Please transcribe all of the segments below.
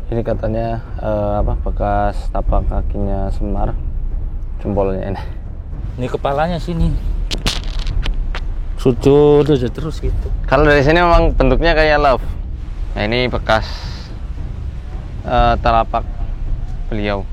Ini katanya bekas tapak kakinya Semar, jempolnya ini. Ini kepalanya sini. Sujud aja terus gitu. Kalau dari sini memang bentuknya kayak love. Nah, ini bekas telapak beliau.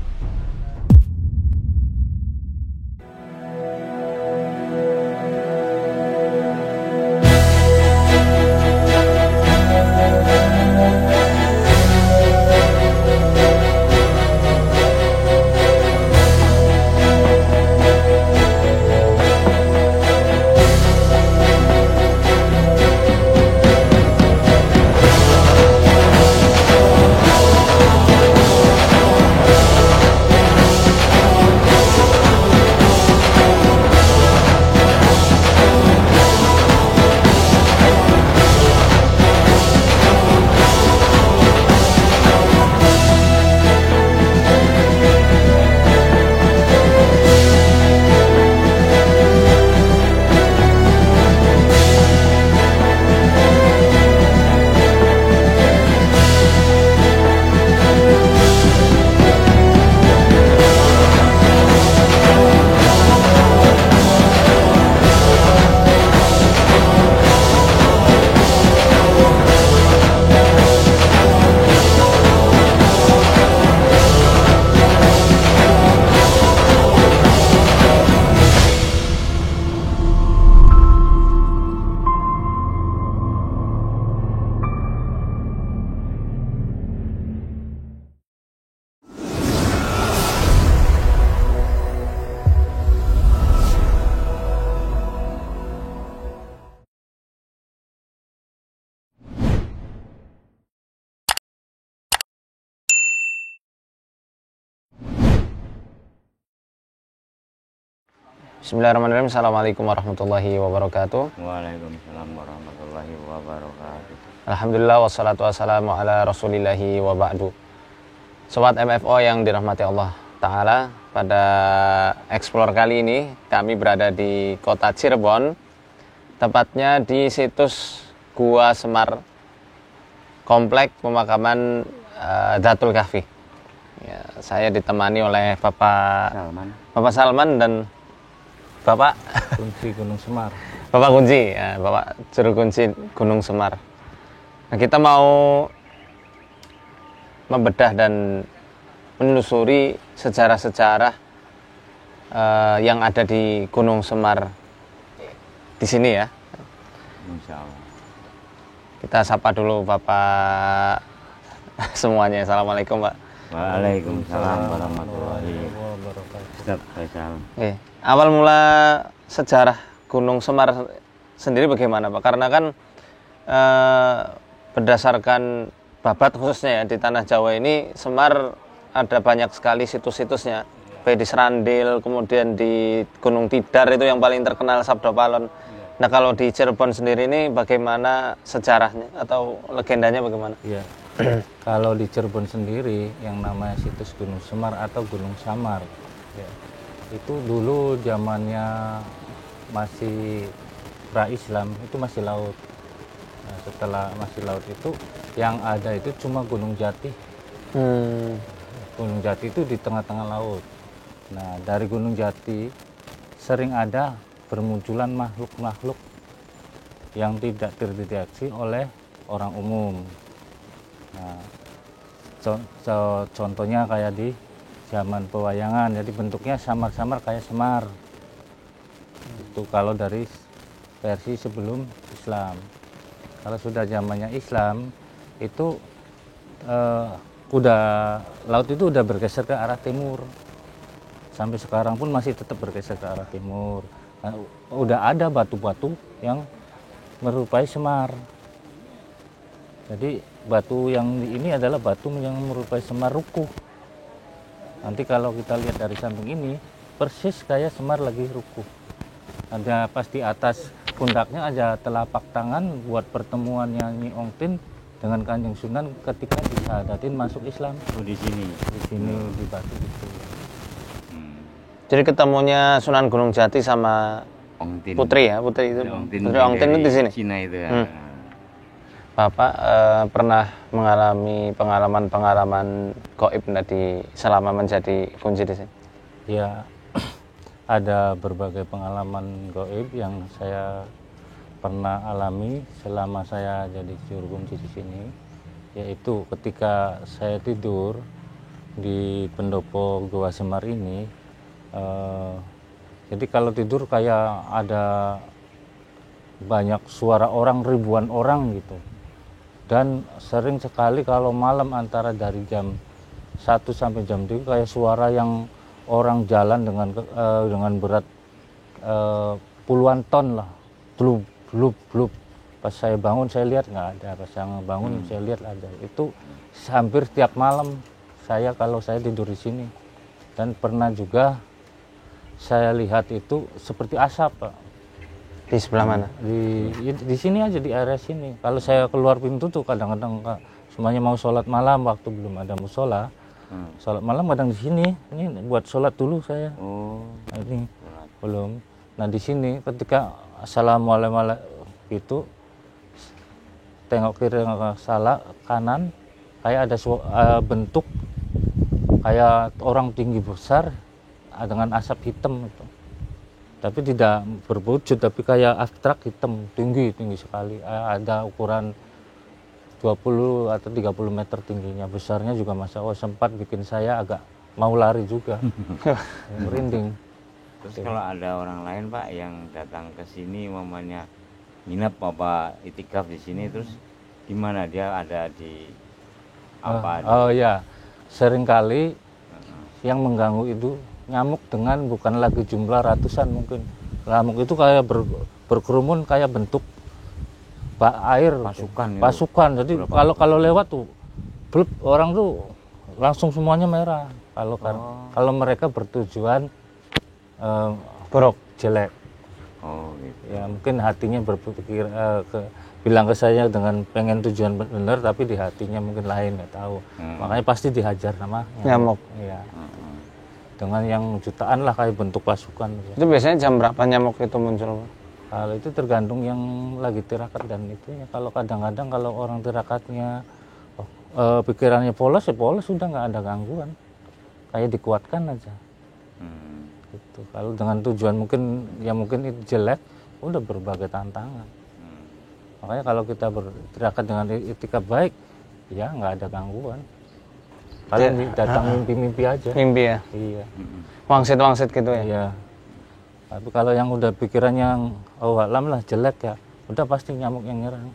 Bismillahirrahmanirrahim. Assalamualaikum warahmatullahi wabarakatuh. Waalaikumsalam warahmatullahi wabarakatuh. Alhamdulillah wassalatu wassalamu ala rasulillahi wa ba'du. Sobat MFO yang dirahmati Allah Ta'ala, pada Explore kali ini kami berada di kota Cirebon, tepatnya di situs Gua Semar, komplek pemakaman Datul Kahfi. Ya, saya ditemani oleh Bapak Salman dan Bapak Kunci Gunung Semar. Bapak Kunci, ya, Bapak Juru Kunci Gunung Semar. Nah, kita mau membedah dan menelusuri sejarah-sejarah yang ada di Gunung Semar di sini ya. Insya Allah. Kita sapa dulu Bapak semuanya. Assalamualaikum, Pak. Waalaikumsalam warahmatullahi wabarakatuh. Ustaz Faisal. Awal mula sejarah Gunung Semar sendiri bagaimana, Pak? Karena kan berdasarkan babat khususnya ya di tanah Jawa ini, Semar ada banyak sekali situs-situsnya, baik di Serandil, kemudian di Gunung Tidar itu yang paling terkenal Sabdo Palon. Nah, kalau di Cirebon sendiri ini bagaimana sejarahnya atau legendanya bagaimana? Iya. Kalau di Cirebon sendiri yang namanya situs Gunung Semar atau Gunung Samar, ya, itu dulu zamannya masih pra-Islam, itu masih laut. Nah, setelah masih laut itu yang ada itu cuma Gunung Jati. Gunung Jati itu di tengah-tengah laut. Nah, dari Gunung Jati sering ada bermunculan makhluk-makhluk yang tidak terdeteksi oleh orang umum. Nah, contohnya kayak di zaman pewayangan, jadi bentuknya samar-samar kayak Semar. Itu kalau dari versi sebelum Islam. Kalau sudah zamannya Islam, itu laut itu udah bergeser ke arah timur. Sampai sekarang pun masih tetap bergeser ke arah timur. Nah, udah ada batu-batu yang menyerupai Semar. Jadi batu yang ini adalah batu yang menyerupai Semar rukuh. Nanti kalau kita lihat dari samping ini, persis kayak Semar lagi rukuh. Ada pas di atas pundaknya ada telapak tangan buat pertemuannya Nyi Ongtin dengan Kanjeng Sunan ketika disahadatin masuk Islam. Di sini di batu itu. Jadi ketemunya Sunan Gunung Jati sama Ongtin. Putri ya, Putri itu. Putri Ongtin itu di sini. Cina itu ya. Bapak pernah mengalami pengalaman-pengalaman gaib tadi selama menjadi kunci di sini? Ya, ada berbagai pengalaman gaib yang saya pernah alami selama saya jadi juru kunci di sini, yaitu ketika saya tidur di pendopo Goa Semar ini. Jadi kalau tidur kayak ada banyak suara orang, ribuan orang gitu. Dan sering sekali kalau malam antara dari jam 1 sampai jam 3 kayak suara yang orang jalan dengan berat puluhan ton lah. Blub, blub, blub. Pas saya bangun saya lihat nggak ada. Pas saya bangun saya lihat ada. Itu hampir setiap malam saya kalau saya tidur di sini. Dan pernah juga saya lihat itu seperti asap, Pak. Di sebelah mana? Di sini aja, di area sini. Kalau saya keluar pintu tuh kadang-kadang semuanya mau sholat malam waktu belum ada musola. Sholat malam kadang di sini. Ini buat sholat dulu saya. Nah, ini belum. Nah di sini ketika assalamualaikum itu tengok kiri salah kanan kayak ada bentuk kayak orang tinggi besar dengan asap hitam itu. Tapi tidak berwujud, tapi kayak abstrak hitam, tinggi sekali. Ada ukuran 20 atau 30 meter tingginya, besarnya juga Masya Allah, sempat bikin saya agak mau lari juga. Merinding. Terus kalau ada orang lain Pak yang datang ke sini mamanya nginep apa itikaf di sini, terus gimana dia ada di apa? Oh ya, seringkali yang mengganggu itu nyamuk dengan bukan lagi jumlah ratusan mungkin. Nyamuk itu kayak berkerumun kayak bentuk air pasukan. Jadi kalau lewat tuh blub, orang tuh langsung semuanya merah. Kalau mereka bertujuan buruk, jelek. Oh gitu. Ya mungkin hatinya berpikir bilang ke saya dengan pengen tujuan benar, tapi di hatinya mungkin lain, nggak tahu. Makanya pasti dihajar sama Nyamuk. Iya. Dengan yang jutaan lah kayak bentuk pasukan. Itu biasanya jam berapa nyamuk itu muncul? Kalau itu tergantung yang lagi tirakat dan itu ya. Kalau kadang-kadang kalau orang tirakatnya pikirannya polos, ya polos, sudah nggak ada gangguan. Kayak dikuatkan aja. Gitu. Kalau dengan tujuan mungkin itu jelek, udah berbagai tantangan. Makanya kalau kita bertirakat dengan itikaf baik, ya nggak ada gangguan. Kalian datang mimpi-mimpi aja. Mimpi ya? Iya. Wangsit-wangsit gitu ya? Iya. Tapi kalau yang udah pikirannya yang alam lah jelek ya, udah pasti nyamuk yang nyerang.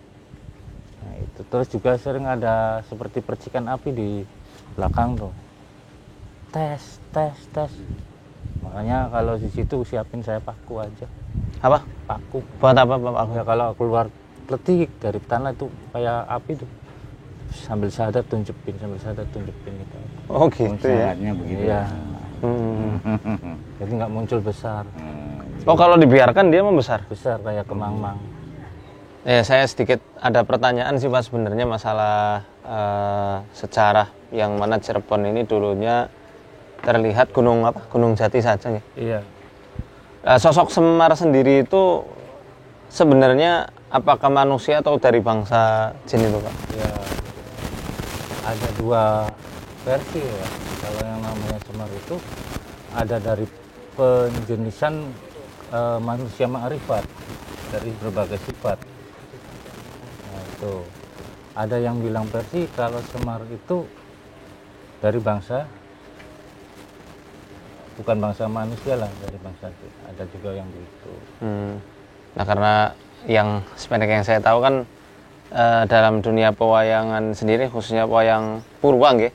Nah itu. Terus juga sering ada seperti percikan api di belakang tuh. Tes. Makanya kalau di situ siapin saya paku aja. Apa? Paku. Buat apa Pak? Ya kalau keluar letik dari tanah itu kayak api tuh. Sambil sadar tunjukin gitu. Oh gitu ya? Syaratnya begitu. Iya. Jadi nggak muncul besar. Oh kalau dibiarkan dia membesar? Besar kayak kemang-mang. Ya saya sedikit ada pertanyaan sih Pak sebenarnya masalah sejarah yang mana Cirebon ini dulunya terlihat gunung Jati saja ya? Iya. Sosok Semar sendiri itu sebenarnya apakah manusia atau dari bangsa jin itu Pak? Ya. Ada dua versi ya. Kalau yang namanya Semar itu ada dari penjenisan manusia ma'rifat dari berbagai sifat. Nah, itu. Ada yang bilang versi kalau Semar itu dari bangsa bukan bangsa manusia lah, dari bangsa jin. Ada juga yang begitu. Nah karena yang sependek yang saya tahu kan dalam dunia pewayangan sendiri khususnya wayang Purwa nggih.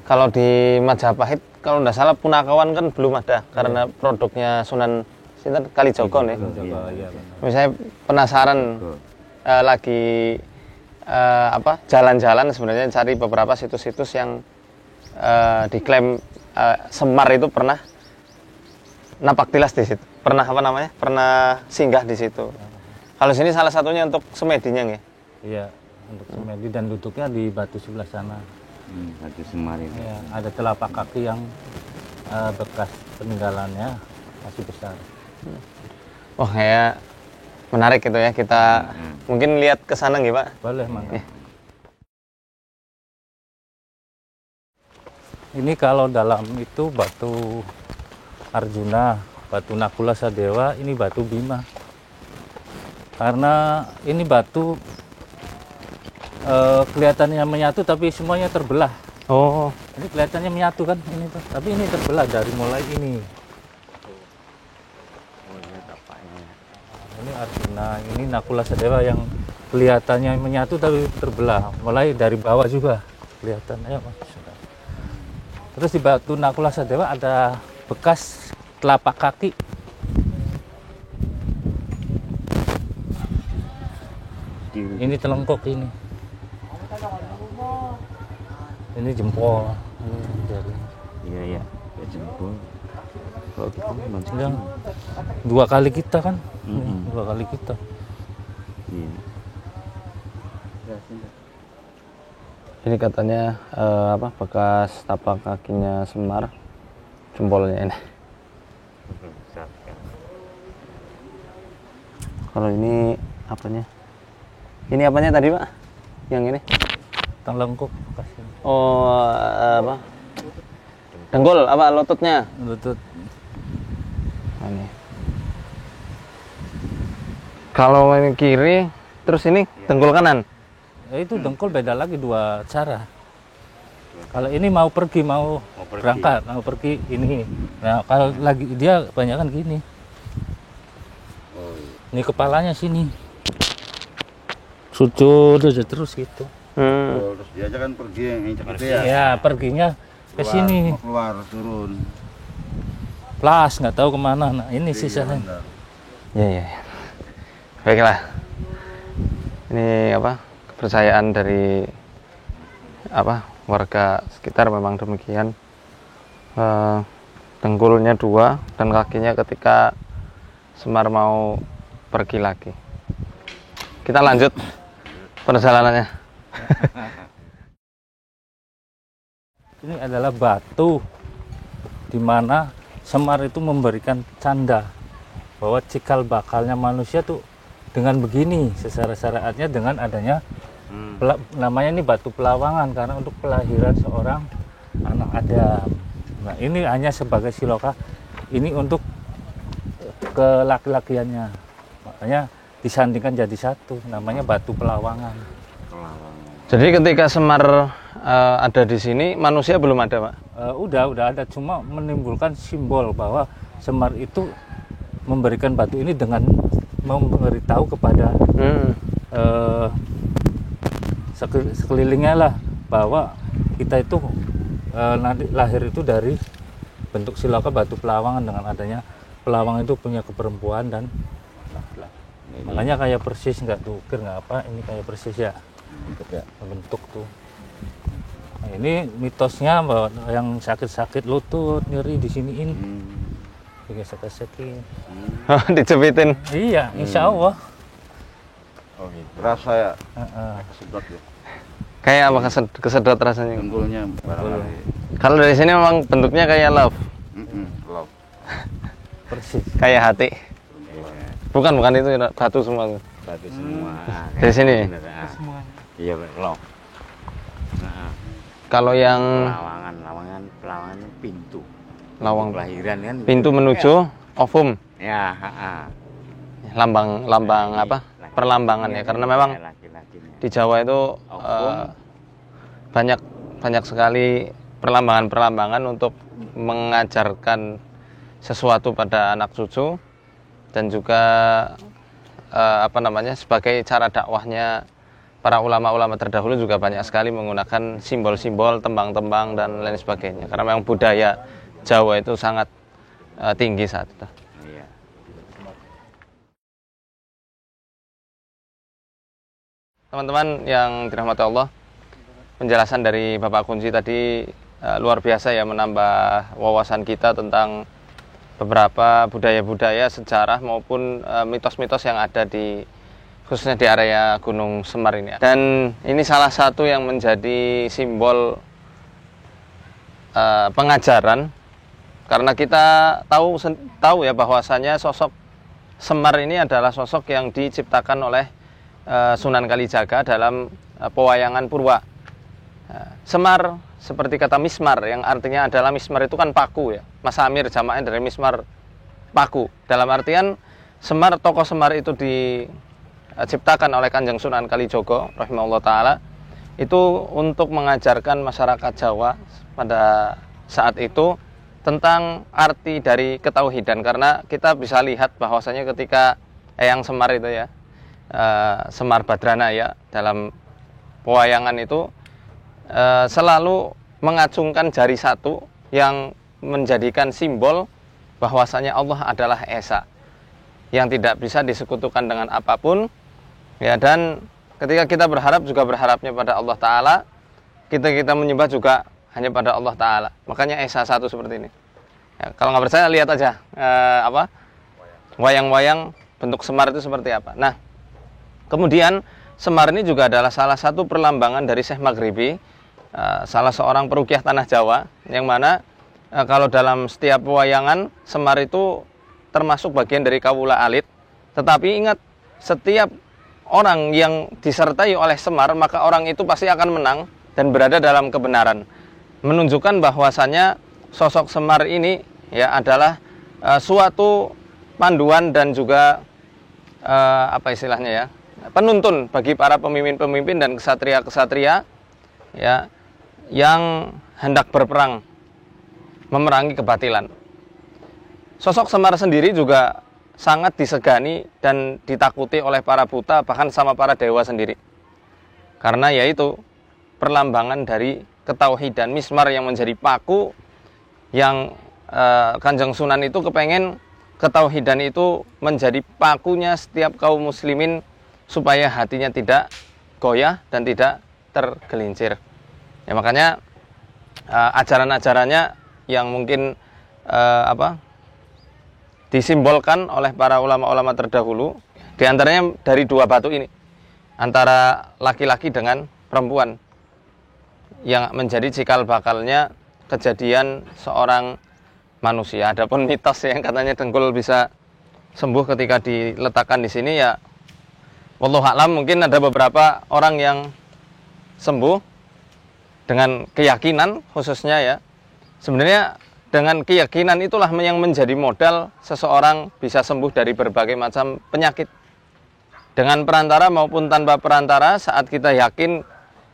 Kalau di Majapahit kalau tidak salah Punakawan kan belum ada karena produknya Sunan sinten Kalijogo nih. Iya, Misalnya penasaran lagi jalan-jalan sebenarnya cari beberapa situs-situs yang diklaim Semar itu pernah napak tilas di situ. Pernah Pernah singgah di situ. Kalau sini salah satunya untuk semedinya nggih. Iya, untuk semedi dan duduknya di batu sebelah sana. Batu Semar itu. Ya, ada telapak kaki yang bekas peninggalannya masih besar. Wah kayak Menarik itu ya, kita mungkin lihat ke sana nggih Pak. Boleh, mangga. Ini kalau dalam itu batu Arjuna, batu Nakula Sadewa, ini batu Bima. Karena ini batu kelihatannya menyatu tapi semuanya terbelah. Oh, Ini kelihatannya menyatu kan ini tuh, tapi ini terbelah dari mulai ini. Oh iya, tapaknya. Ini Arjuna, ini Nakula Sadewa yang kelihatannya menyatu tapi terbelah. Mulai dari bawah juga kelihatan. Ayo, Mas. Terus di batu Nakula Sadewa ada bekas telapak kaki. Ini telengkok ini. Ini jempol. Ini jari. Iya iya, ya jempol. Kalau kita mancing Yang dua kali kita kan? Mm-mm. Dua kali kita. Iya. ini katanya apa bekas tapak kakinya Semar, jempolnya ini. Besar kan. Kalau ini apanya? Ini apanya tadi Pak? Yang ini? Telengkok bekasnya. Oh, apa? Dengkul apa lututnya? Lutut. Ini. Kalau ini kiri, terus ini dengkul kanan. Ya, itu dengkul beda lagi dua cara. Kalau ini mau pergi, mau pergi. berangkat, mau pergi ini. Nah, kalau lagi dia kebanyakan gini. Oh iya. Ini kepalanya sini. Sujud aja terus gitu. Oh, terus dia aja kan pergi yang injak itu ya. Ya, perginya ke sini. Mau keluar turun. Plas, nggak tahu kemana. Nah, ini sisanya. Iya, iya. Ya. Baiklah. Ini apa? Kepercayaan dari apa? Warga sekitar memang demikian. Dengkulnya dua dan kakinya ketika Semar mau pergi lagi. Kita lanjut perjalanannya. Ini adalah batu di mana Semar itu memberikan canda bahwa cikal bakalnya manusia tuh dengan begini, secara syariatnya dengan adanya namanya ini batu pelawangan karena untuk kelahiran seorang anak Adam. Nah, ini hanya sebagai siloka, ini untuk kelaki-lakiannya. Makanya disandingkan jadi satu, namanya batu pelawangan. Jadi ketika Semar ada di sini, manusia belum ada, Pak? Udah ada, cuma menimbulkan simbol bahwa Semar itu memberikan batu ini dengan memberitahu kepada sekelilingnya lah bahwa kita itu nanti lahir itu dari bentuk siloka batu pelawangan dengan adanya pelawang itu punya keperempuan dan laki-laki. Makanya kayak persis, nggak diukir nggak apa, ini kayak persis ya bentuk tuh. Nah, ini mitosnya bahwa yang sakit-sakit lutut nyeri di siniin digesek-gesekin. Dicepitin. Iya, insya Allah. Oh gitu. Berasa ya? Kesedot ya. Kayak apa kesedot rasanya? Dengkulnya barangkali. Kalau dari sini memang bentuknya kayak love. Love. Persis. Kayak hati. Iya. Bukan itu batu semua. Batu semua. Dari sini. Iya, love. Kalau yang Pelawangan pintu. lawang Kelahiran kan. pintu menuju ovum. Ya, Lambang apa? Perlambangan ya, karena memang di Jawa itu banyak sekali perlambangan untuk mengajarkan sesuatu pada anak cucu dan juga sebagai cara dakwahnya para ulama-ulama terdahulu juga banyak sekali menggunakan simbol-simbol, tembang-tembang dan lain sebagainya, karena memang budaya Jawa itu sangat tinggi saat itu. Teman-teman yang dirahmati Allah, penjelasan dari Bapak Kunci tadi luar biasa ya, menambah wawasan kita tentang beberapa budaya-budaya, sejarah maupun mitos-mitos yang ada khususnya di area Gunung Semar ini. Dan ini salah satu yang menjadi simbol pengajaran, karena kita tahu ya bahwasanya sosok Semar ini adalah sosok yang diciptakan oleh Sunan Kalijaga dalam pewayangan Purwa. Semar seperti kata mismar, yang artinya adalah mismar itu kan paku ya. Masamir jamaknya dari mismar, paku. Dalam artian Semar, tokoh Semar itu diciptakan oleh Kanjeng Sunan Kalijogo rahimahullah taala itu untuk mengajarkan masyarakat Jawa pada saat itu tentang arti dari ketauhidan. Karena kita bisa lihat bahwasanya ketika Eyang Semar itu ya, Semar Badrana ya, dalam pewayangan itu selalu mengacungkan jari satu yang menjadikan simbol bahwasanya Allah adalah Esa yang tidak bisa disekutukan dengan apapun ya. Dan ketika kita berharap juga berharapnya pada Allah Ta'ala, kita menyembah juga hanya pada Allah Ta'ala, makanya Esa satu seperti ini ya. Kalau nggak percaya lihat aja wayang-wayang bentuk Semar itu seperti apa. Nah, kemudian Semar ini juga adalah salah satu perlambangan dari Syekh Maghribi, salah seorang peruqyah tanah Jawa, yang mana kalau dalam setiap pewayangan Semar itu termasuk bagian dari kawula alit. Tetapi ingat, setiap orang yang disertai oleh Semar, maka orang itu pasti akan menang dan berada dalam kebenaran. Menunjukkan bahwasannya sosok Semar ini ya adalah suatu panduan dan juga apa istilahnya ya, penuntun bagi para pemimpin-pemimpin dan kesatria-kesatria ya, yang hendak berperang memerangi kebatilan. Sosok Semar sendiri juga sangat disegani dan ditakuti oleh para buta, bahkan sama para dewa sendiri. Karena yaitu perlambangan dari ketauhidan, mismar yang menjadi paku, yang Kanjeng Sunan itu kepengen ketauhidan itu menjadi pakunya setiap kaum muslimin supaya hatinya tidak goyah dan tidak tergelincir. Ya, makanya ajaran-ajarannya yang mungkin disimbolkan oleh para ulama-ulama terdahulu, diantaranya dari dua batu ini, antara laki-laki dengan perempuan, yang menjadi cikal bakalnya kejadian seorang manusia. Adapun mitos yang katanya dengkul bisa sembuh ketika diletakkan di sini ya, wallahu a'lam, mungkin ada beberapa orang yang sembuh dengan keyakinan khususnya ya. Sebenarnya dengan keyakinan itulah yang menjadi modal seseorang bisa sembuh dari berbagai macam penyakit. Dengan perantara maupun tanpa perantara, saat kita yakin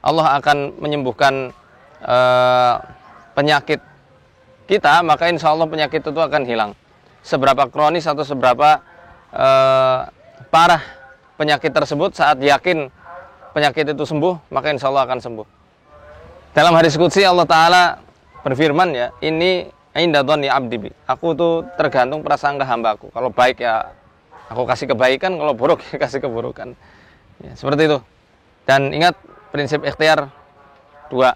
Allah akan menyembuhkan penyakit kita, maka insya Allah penyakit itu akan hilang. Seberapa kronis atau seberapa parah penyakit tersebut, saat yakin penyakit itu sembuh, maka insya Allah akan sembuh. Dalam hadis qudsi Allah Ta'ala berfirman ya, ini inda dhonni abdi bi, aku tuh tergantung prasangka hambaku. Kalau baik ya aku kasih kebaikan, kalau buruk ya kasih keburukan ya, seperti itu. Dan ingat prinsip ikhtiar dua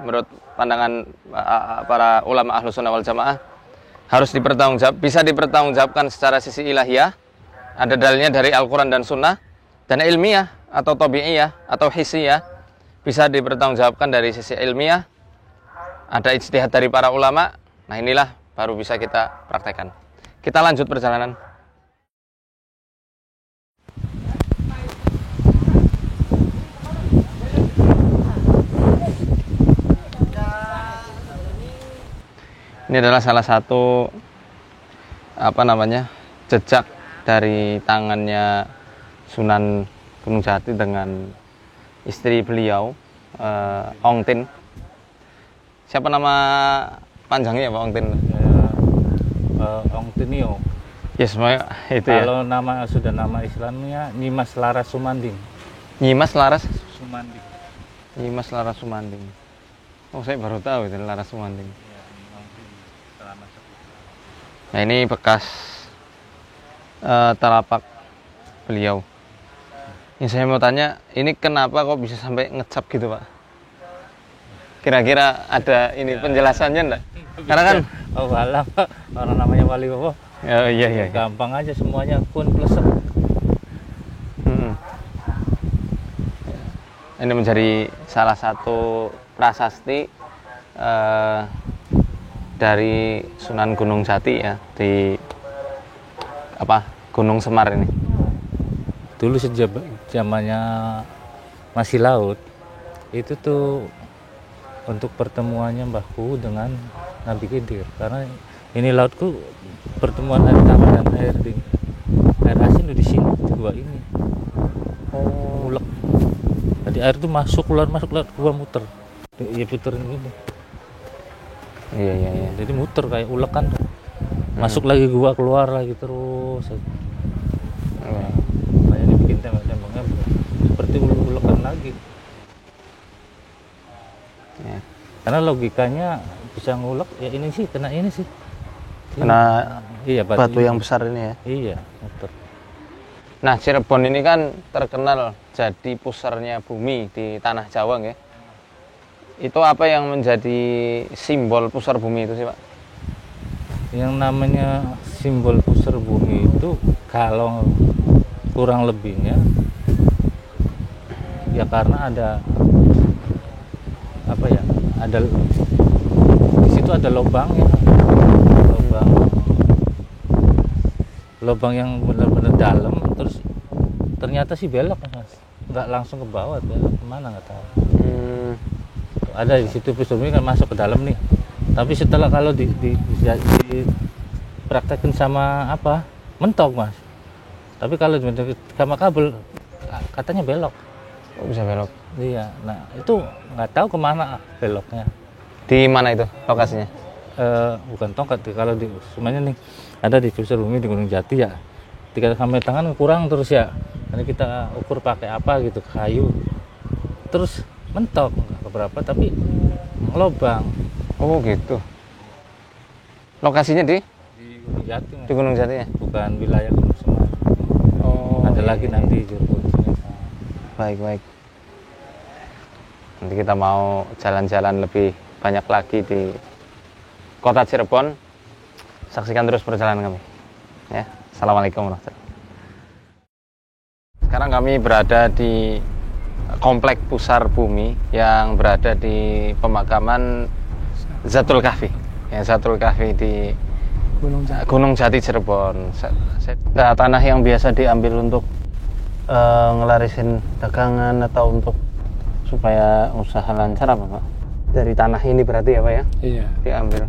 menurut pandangan para ulama ahlu sunnah wal jamaah, harus dipertanggungjawab, bisa dipertanggungjawabkan secara sisi ilahiyah, ada dalilnya dari Al-Quran dan Sunnah, dan ilmiah atau tabi'iyah atau hisiyah, bisa dipertanggungjawabkan dari sisi ilmiah, ada ijtihad dari para ulama. Nah, inilah baru bisa kita praktekkan. Kita lanjut perjalanan. Ini adalah salah satu jejak dari tangannya Sunan Gunung Jati dengan istri beliau, Ong Tin. Siapa nama panjangnya ya Pak Ong Tin? Ong Tinio. Ya, semuanya itu ya. Kalau sudah nama Islamnya Nyimas Laras Sumanding. Nyimas Laras Sumanding. Nyimas Laras Sumanding. Oh, saya baru tahu itu Laras Sumanding. Nah, ini bekas telapak beliau. Yang saya mau tanya, ini kenapa kok bisa sampai ngecap gitu Pak? Kira-kira ada ini penjelasannya enggak? Karena kan oh alah Pak, orang namanya Wali Bobo. Oh, iya. Gampang aja semuanya, kun plus. Ini menjadi salah satu prasasti dari Sunan Gunung Jati ya, di Gunung Semar ini? Dulu sejak zamannya masih laut, itu tuh untuk pertemuannya Mbah Hu dengan Nabi Khidir. Karena ini lautku pertemuan air tawar dan air asin di sini gua ini. Oh, ulek. Jadi air itu masuk keluar gua muter. Iya puterin gini. Iya. Jadi muter kayak ulek kan. Masuk lagi gua, keluar lagi terus. Makanya dibikin tembak-tembaknya seperti ulekan lagi. Ya. Karena logikanya bisa ngulek ya ini sih kena ini sih. Kena Iya batu yang besar ini ya. Iya, muter. Nah, Cirebon ini kan terkenal jadi pusarnya bumi di tanah Jawa ya. Itu apa yang menjadi simbol pusar bumi itu sih, Pak? Yang namanya simbol pusar bumi itu kalau kurang lebihnya ya karena ada apa ya? Ada di situ ada lubang ya. Lubang yang benar-benar dalam, terus ternyata sih belok Mas. Nggak langsung ke bawah, belok kemana nggak tahu. Ada di situ pusar bumi kan masuk ke dalam nih. Tapi setelah kalau dipraktekin sama apa? Mentok Mas. Tapi kalau sama kabel katanya belok. Oh, bisa belok. Iya. Nah, itu nggak tahu kemana beloknya. Di mana itu lokasinya? Bukan tongkat, kalau di semuanya nih ada di pusar bumi di Gunung Jati ya. 3 km tangan kurang terus ya. Nanti kita ukur pakai apa gitu, kayu. Terus mentok nggak keberapa tapi ngelobang. Oh gitu. Lokasinya di Gunung Jati Mas. di Gunung Jati ya? Bukan wilayah Gunung Semar. Oh. Ada iya, lagi iya. nanti Cirebon sini. Baik. Nanti kita mau jalan-jalan lebih banyak lagi di Kota Cirebon. Saksikan terus perjalanan kami. Ya. Assalamualaikum warahmatullahi wabarakatuh. Sekarang kami berada di komplek pusar bumi yang berada di pemakaman Zatul Kahfi. Ya, Zatul Kahfi di Gunung Jati Cirebon. Tanah yang biasa diambil untuk ngelarisin dagangan atau untuk supaya usaha lancar apa Pak? Dari tanah ini berarti ya Pak ya? Iya. Diambil.